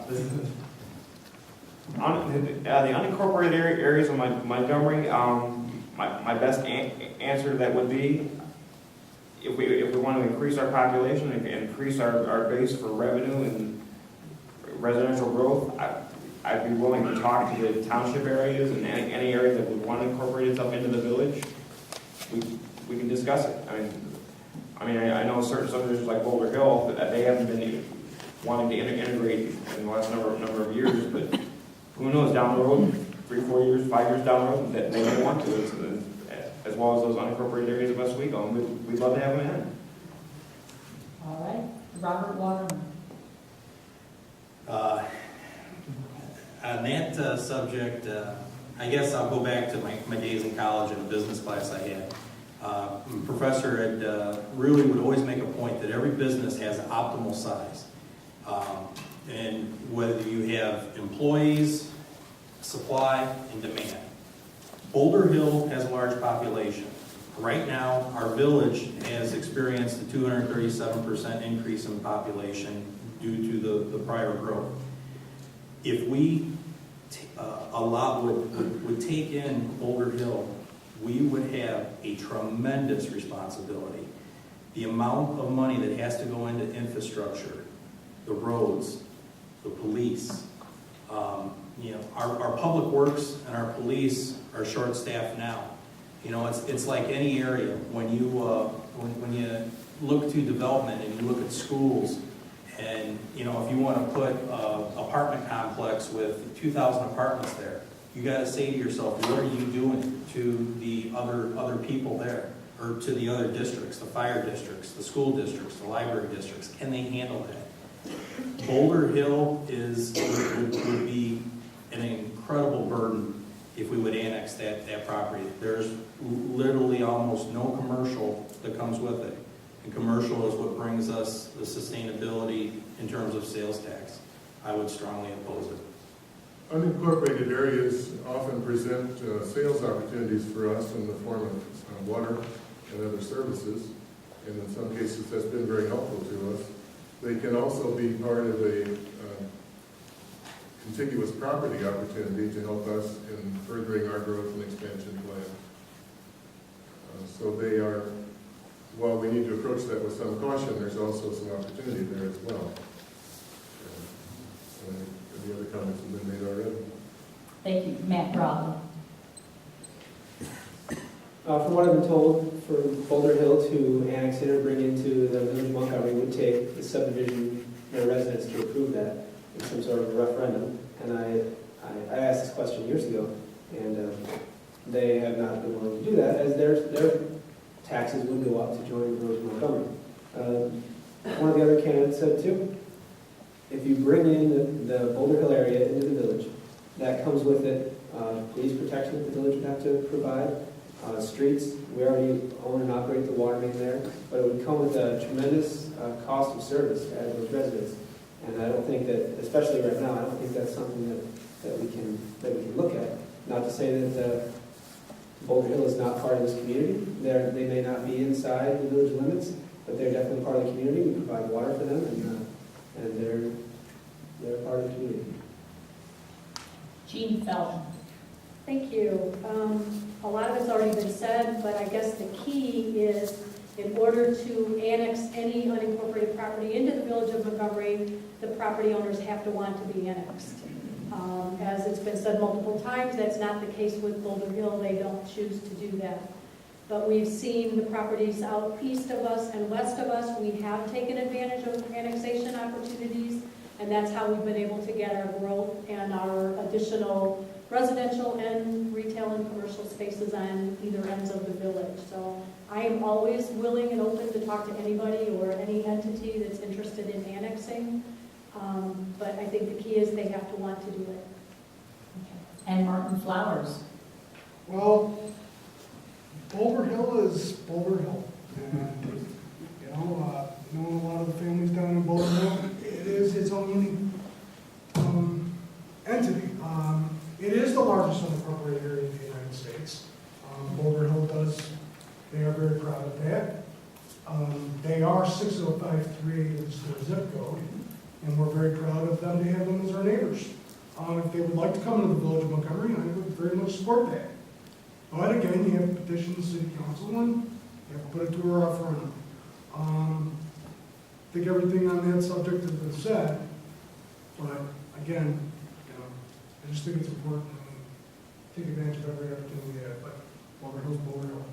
The unincorporated areas of Montgomery, my best answer to that would be, if we want to increase our population and increase our base for revenue and residential growth, I'd be willing to talk to the township areas and any area that would want to incorporate itself into the village. We can discuss it. I know certain subdivisions like Boulder Hill, that they haven't been wanting to integrate in the last number of years, but who knows, down the road, 3, 4 years, 5 years down the road, that they may want to, as well as those unincorporated areas of Oswego. We'd love to have them in. All right, Robert Waterman. On that subject, I guess I'll go back to my days in college in a business class I had. Professor had really would always make a point that every business has an optimal size. And whether you have employees, supply, and demand. Boulder Hill has a large population. Right now, our village has experienced a 237% increase in population due to the prior growth. If we would take in Boulder Hill, we would have a tremendous responsibility. The amount of money that has to go into infrastructure, the roads, the police, our public works and our police are short-staffed now. It's like any area. When you look to development and you look at schools, and if you want to put an apartment complex with 2,000 apartments there, you got to say to yourself, what are you doing to the other people there, or to the other districts, the fire districts, the school districts, the library districts? Can they handle that? Boulder Hill would be an incredible burden if we would annex that property. There's literally almost no commercial that comes with it. And commercial is what brings us the sustainability in terms of sales tax. I would strongly oppose it. Unincorporated areas often present sales opportunities for us in the form of water and other services, and in some cases that's been very helpful to us. They can also be part of a contiguous property opportunity to help us in furthering our growth and expansion plan. So they are, while we need to approach that with some caution, there's also some opportunity there as well. The other comments have been made already. Thank you. Matt Brown. From what I've been told, for Boulder Hill to annex it or bring into the village of Montgomery would take the subdivision residents to approve that in some sort of referendum. And I asked this question years ago, and they have not been willing to do that, as their taxes would go up to join the village of Montgomery. One of the other candidates said too, if you bring in the Boulder Hill area into the village, that comes with it police protection that the village would have to provide, streets. We already own and operate the water main there, but it would come with a tremendous cost of service to add those residents. And I don't think that, especially right now, I don't think that's something that we can look at. Not to say that Boulder Hill is not part of this community. They may not be inside the village limits, but they're definitely part of the community. We provide water for them, and they're part of the community. Jean Felton. Thank you. A lot of it's already been said, but I guess the key is, in order to annex any unincorporated property into the village of Montgomery, the property owners have to want to be annexed. As it's been said multiple times, that's not the case with Boulder Hill. They don't choose to do that. But we've seen the properties out east of us and west of us. We have taken advantage of annexation opportunities, and that's how we've been able to get our growth and our additional residential and retail and commercial spaces on either ends of the village. So I am always willing and open to talk to anybody or any entity that's interested in annexing. But I think the key is they have to want to do it. Okay. And Martin Flowers. Well, Boulder Hill is Boulder Hill. And, knowing a lot of the families down in Boulder Hill, it is its own unique entity. It is the largest unincorporated area in the United States. Boulder Hill they are very proud of that. They are 60538 is their zip code. and we're very proud of them to have them as our neighbors. If they would like to come into the village of Montgomery, I would very much support that. But again, you have to petition the city council and you have to put it to a referendum. I think everything on that subject has been said, but again, I just think it's important to take advantage of every opportunity we have, but Boulder Hill's Boulder Hill.